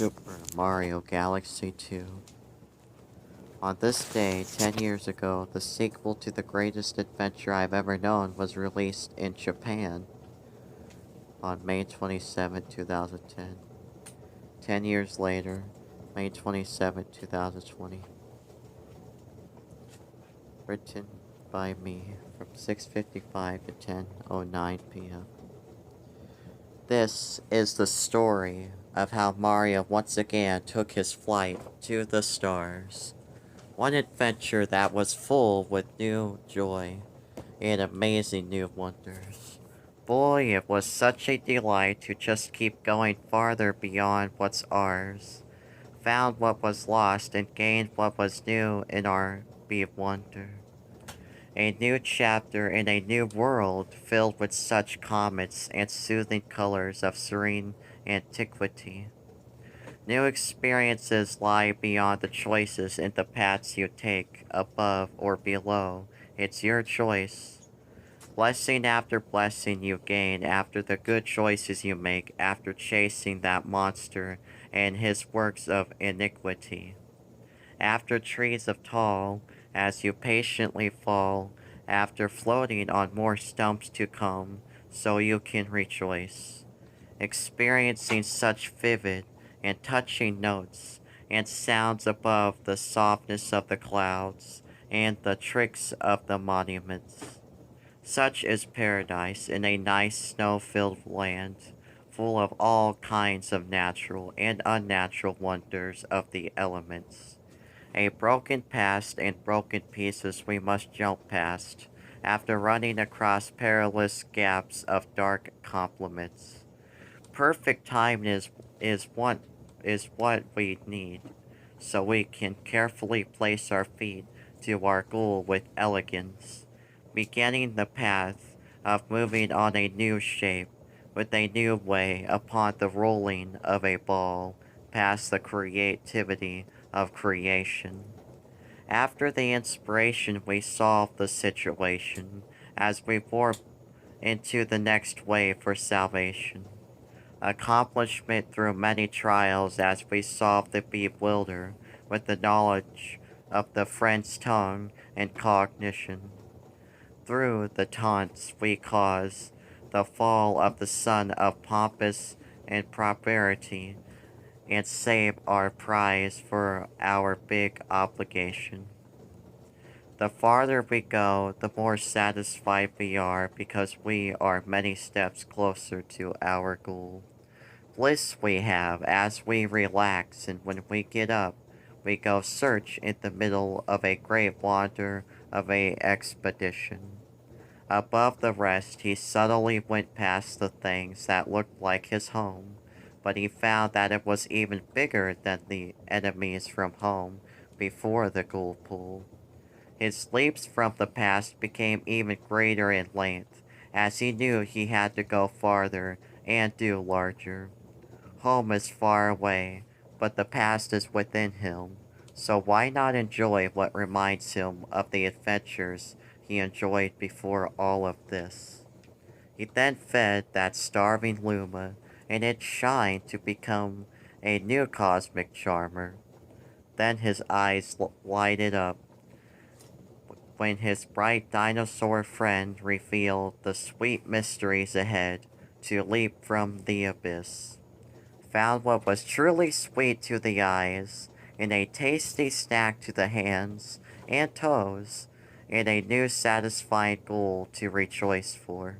Super Mario Galaxy 2. On this day, 10 years ago, the sequel to the greatest adventure I've ever known was released in Japan on May 27, 2010. 10 years later, May 27, 2020. Written by me from 6:55 to 10:09 p.m. This is the story of how Mario once again took his flight to the stars. One adventure that was full with new joy and amazing new wonders. Boy, it was such a delight to just keep going farther beyond what's ours. Found what was lost and gained what was new in our be wonder. A new chapter in a new world filled with such comets and soothing colors of serene antiquity. New experiences lie beyond the choices in the paths you take, above or below. It's your choice. Blessing after blessing you gain after the good choices you make after chasing that monster and his works of iniquity. After trees of tall, as you patiently fall, after floating on more stumps to come, so you can rejoice. Experiencing such vivid and touching notes and sounds above the softness of the clouds and the tricks of the monuments. Such is paradise in a nice snow-filled land, full of all kinds of natural and unnatural wonders of the elements. A broken past and broken pieces we must jump past, after running across perilous gaps of dark complements. Perfect time is what we need, so we can carefully place our feet to our goal with elegance, beginning the path of moving on a new shape, with a new way upon the rolling of a ball, past the creativity of creation. After the inspiration, we solve the situation as we warp into the next way for salvation. Accomplishment through many trials as we solve the bewilder with the knowledge of the friend's tongue and cognition. Through the taunts we cause the fall of the son of pompous and prosperity and save our prize for our big obligation. The farther we go, the more satisfied we are because we are many steps closer to our goal. Bliss we have as we relax, and when we get up, we go search in the middle of a great wander of a expedition. Above the rest, he subtly went past the things that looked like his home, but he found that it was even bigger than the enemies from home before the gold pool. His leaps from the past became even greater in length, as he knew he had to go farther and do larger. Home is far away, but the past is within him, so why not enjoy what reminds him of the adventures he enjoyed before all of this? He then fed that starving Luma, and it shined to become a new cosmic charmer. Then his eyes lighted up when his bright dinosaur friend revealed the sweet mysteries ahead to leap from the abyss. Found what was truly sweet to the eyes, in a tasty snack to the hands and toes, and a new satisfying goal to rejoice for.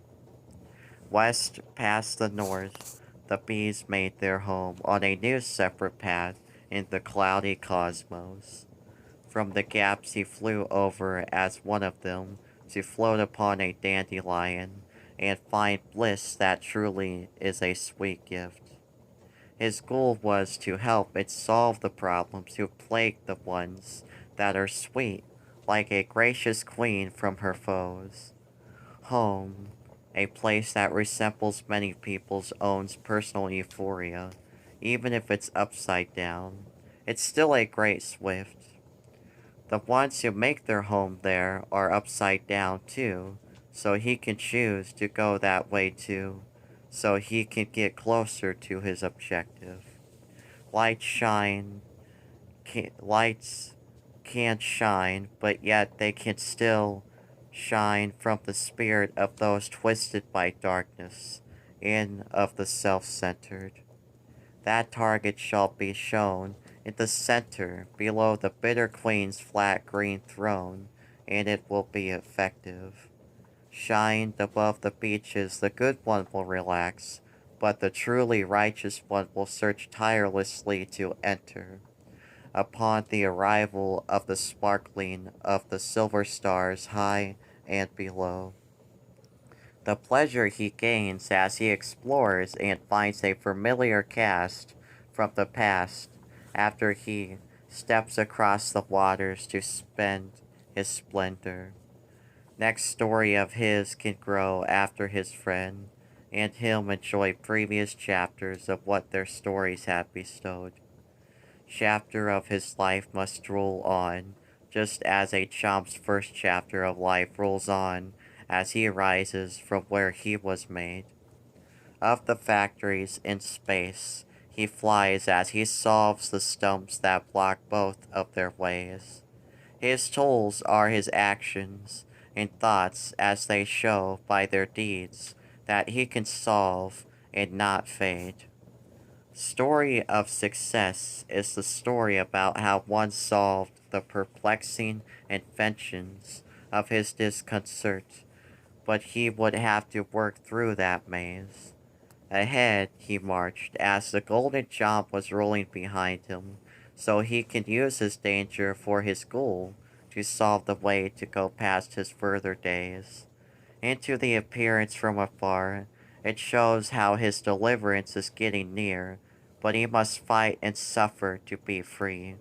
West past the north, the bees made their home on a new separate path in the cloudy cosmos. From the gaps he flew over as one of them to float upon a dandelion and find bliss that truly is a sweet gift. His goal was to help it solve the problems who plague the ones that are sweet, like a gracious queen from her foes. Home, a place that resembles many people's own personal euphoria, even if it's upside down. It's still a great Swift. The ones who make their home there are upside down too, so he can choose to go that way too, so he can get closer to his objective. Lights shine, lights can't shine, but yet they can still shine from the spirit of those twisted by darkness, in of the self-centered. That target shall be shown in the center below the bitter queen's flat green throne, and it will be effective. Shined above the beaches, the good one will relax, but the truly righteous one will search tirelessly to enter. Upon the arrival of the sparkling of the silver stars high and below. The pleasure he gains as he explores and finds a familiar cast from the past after he steps across the waters to spend his splendor. Next story of his can grow after his friend, and him enjoy previous chapters of what their stories have bestowed. Chapter of his life must roll on, just as a chomp's first chapter of life rolls on as he rises from where he was made. Of the factories in space, he flies as he solves the stumps that block both of their ways. His tools are his actions and thoughts as they show by their deeds that he can solve and not fade. Story of Success is the story about how one solved the perplexing inventions of his disconcert, but he would have to work through that maze. Ahead he marched as the golden jump was rolling behind him, so he could use his danger for his goal to solve the way to go past his further days. Into the appearance from afar, it shows how his deliverance is getting near, but he must fight and suffer to be free.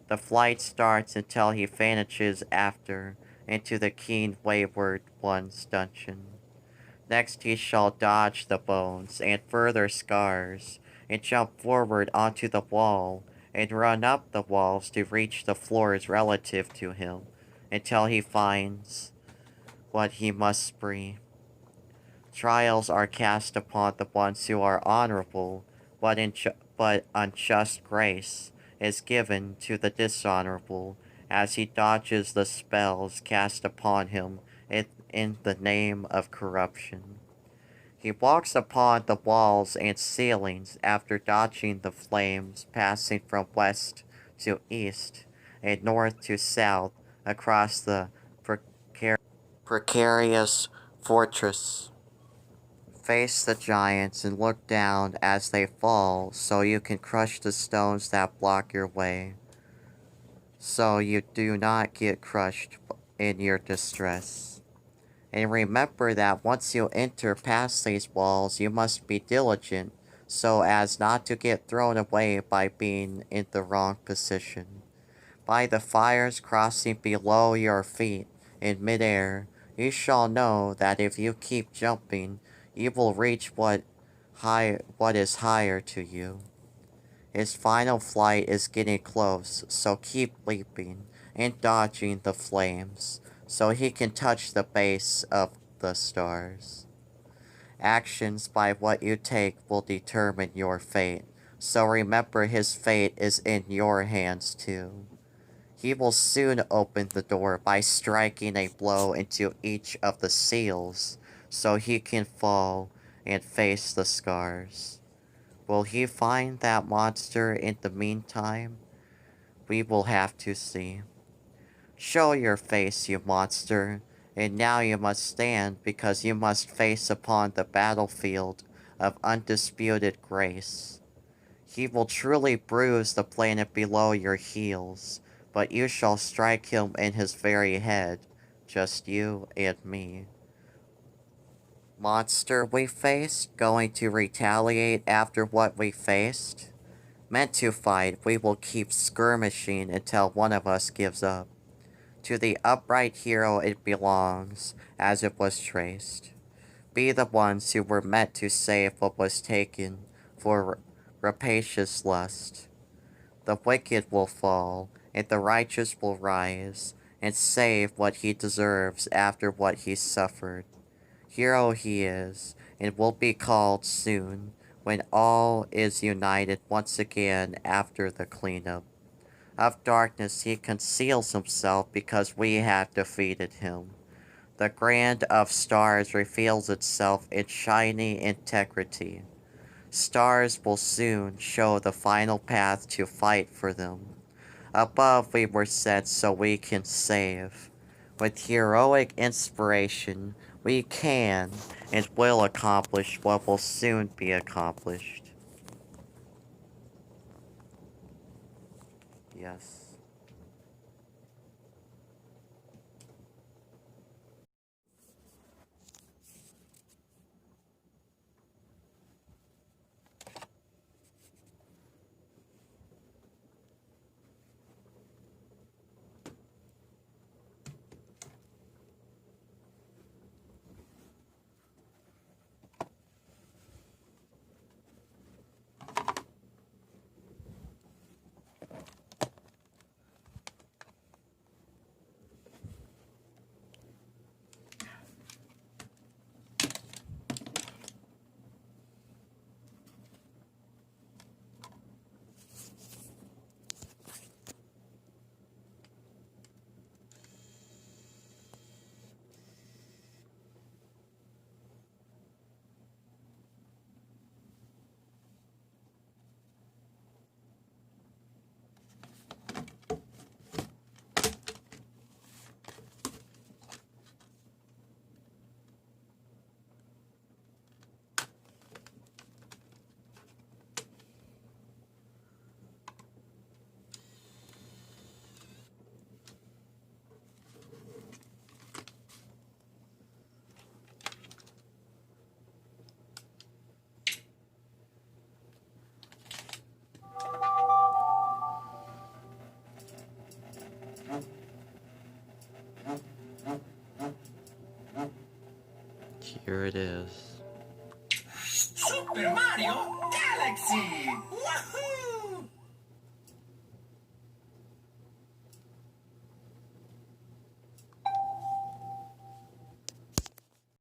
The flight starts until he vanishes after into the keen wayward one's dungeon. Next he shall dodge the bones and further scars, and jump forward onto the wall, and run up the walls to reach the floors relative to him, until he finds what he must spree. Trials are cast upon the ones who are honorable, but unjust grace is given to the dishonorable, as he dodges the spells cast upon him in the name of corruption. He walks upon the walls and ceilings after dodging the flames passing from west to east and north to south across the precarious fortress. Face the giants and look down as they fall so you can crush the stones that block your way, so you do not get crushed in your distress. And remember that once you enter past these walls, you must be diligent so as not to get thrown away by being in the wrong position. By the fires crossing below your feet in midair, you shall know that if you keep jumping, you will reach what is higher to you. His final flight is getting close, so keep leaping and dodging the flames, so he can touch the base of the stars. Actions by what you take will determine your fate, so remember his fate is in your hands too. He will soon open the door by striking a blow into each of the seals, so he can fall and face the scars. Will he find that monster in the meantime? We will have to see. Show your face, you monster, and now you must stand because you must face upon the battlefield of undisputed grace. He will truly bruise the planet below your heels, but you shall strike him in his very head, just you and me. Monster we faced, going to retaliate after what we faced? Meant to fight, we will keep skirmishing until one of us gives up. To the upright hero it belongs, as it was traced. Be the ones who were meant to save what was taken for rapacious lust. The wicked will fall, and the righteous will rise, and save what he deserves after what he suffered. Hero he is, and will be called soon, when all is united once again after the cleanup. Of darkness he conceals himself because we have defeated him. The grand of stars reveals itself in shiny integrity. Stars will soon show the final path to fight for them. Above we were sent so we can save. With heroic inspiration, we can and will accomplish what will soon be accomplished. Yes. Here it is. Super Mario Galaxy! Woohoo!